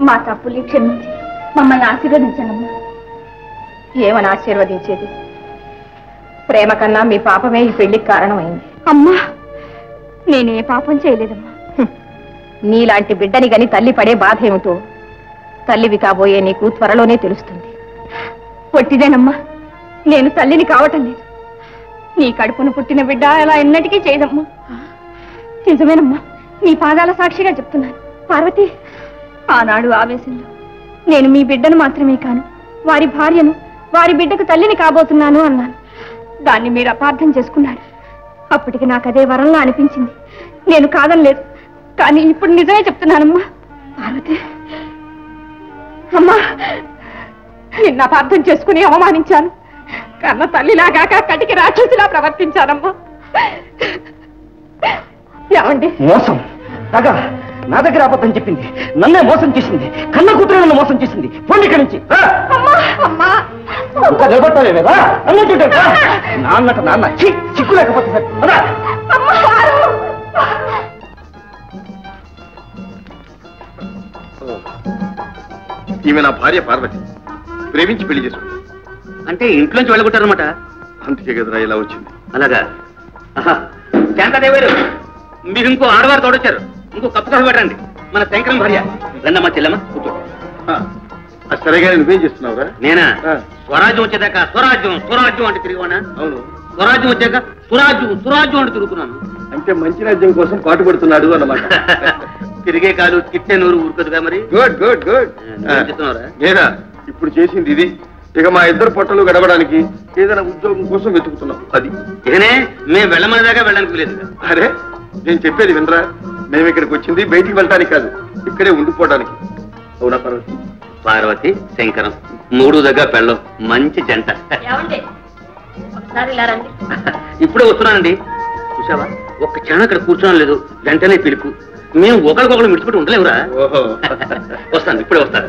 మా తప్పులు క్షమించి మమ్మల్ని ఆశీర్వదించండమ్మా. ఏమని ఆశీర్వదించేది? ప్రేమ కన్నా మీ పాపమే ఈ పెళ్లికి కారణమైంది. అమ్మా, నేనే పాపం చేయలేదమ్మా. నీలాంటి బిడ్డని గని తల్లి పడే బాధ ఏమిటో తల్లివి కాబోయే నీకు త్వరలోనే తెలుస్తుంది. పొట్టిదేనమ్మా, నేను తల్లిని కావటం లేదు. నీ కడుపున పుట్టిన బిడ్డ అలా ఎన్నటికీ చేయదమ్మా. నిజమేనమ్మా, నీ పాదాల సాక్షిగా చెప్తున్నాను. పార్వతి, ఆనాడు ఆవేశంలో నేను మీ బిడ్డను మాత్రమే కాను, వారి భార్యను, వారి బిడ్డకు తల్లిని కాబోతున్నాను అన్నాను. దాన్ని మీరు అపార్థం చేసుకున్నారు. అప్పటికి నాకు అదే వరంలా అనిపించింది. నేను కాదనలేదు, కానీ ఇప్పుడు నిజమే చెప్తున్నానమ్మా. పార్వతి అమ్మా, నిన్న అపార్థం చేసుకుని అవమానించాను. కన్న తల్లిలాగాక కటికి రాక్షసిలా ప్రవర్తించానమ్మా. ఏమండి? మోసం, తగా నా దగ్గర అబద్ధం చెప్పింది, నన్నే మోసం చేసింది, కన్న కూతురు నన్ను మోసం చేసింది. పోండి ఇక్కడి నుంచి. ఇంకా నిలబడతావేదా? నాన్నట నాన్న చిక్కు లేకపోతే సరే. ఈమె నా భార్య పార్వతి, ప్రేమించి పెళ్లి చేసుకుంది. అంటే ఇంట్లోంచి వెళ్ళగొట్టారనమాట? అందుకే కదరా ఇలా వచ్చింది. అలాగా? శాంతాదేవారు, మీరు ఇంకో ఆడవారు తోడొచ్చారు. ఇంకో కప్పు కాఫీ పెట్టండి. మన శంకరం భార్య. రండమ్మా చెల్లమ్మ, కూర్చో. సరేగా నువ్వేం చేస్తున్నావురా? నేనా? స్వరాజ్యం వచ్చేదాకా స్వరాజ్యం స్వరాజ్యం అంటే తిరిగివానా? అవును. స్వరాజ్యం వచ్చాక సురాజ్యం సురాజ్యం అంటే తిరుగుతున్నాను. అంటే మంచి రాజ్యం కోసం పాటు పడుతున్నాడు అన్నమాట. తిరిగే కాలు తిట్టే నూరు ఊరుకదుగా మరి. Good good good. చెప్తున్నారా? నేనా ఇప్పుడు చేసింది ఇది. ఇక మా ఇద్దరు పొట్టలు గడవడానికి ఏదైనా ఉద్యోగం కోసం వెతుకుతున్నాం. అది ఇకనే మేము వెళ్ళమని దాకా వెళ్ళడానికి లేదు. అరే, నేను చెప్పేది వినరా? మేము ఇక్కడికి వచ్చింది బయటికి వెళ్ళటానికి కాదు, ఇక్కడే ఉండిపోవడానికి. అవునా పార్వతి? పార్వతి శంకరం మూడు దగ్గర పెళ్ళం మంచి జంట. ఇప్పుడే వస్తున్నానండి. చూసావా, ఒక్క క్షణం ఇక్కడ కూర్చోడం లేదు, వెంటనే పిలుపు. మేము ఒకరికొకరు మిడిచిపెట్టి ఉండలేవురా. ఓహో వస్తాను, ఇప్పుడే వస్తాను.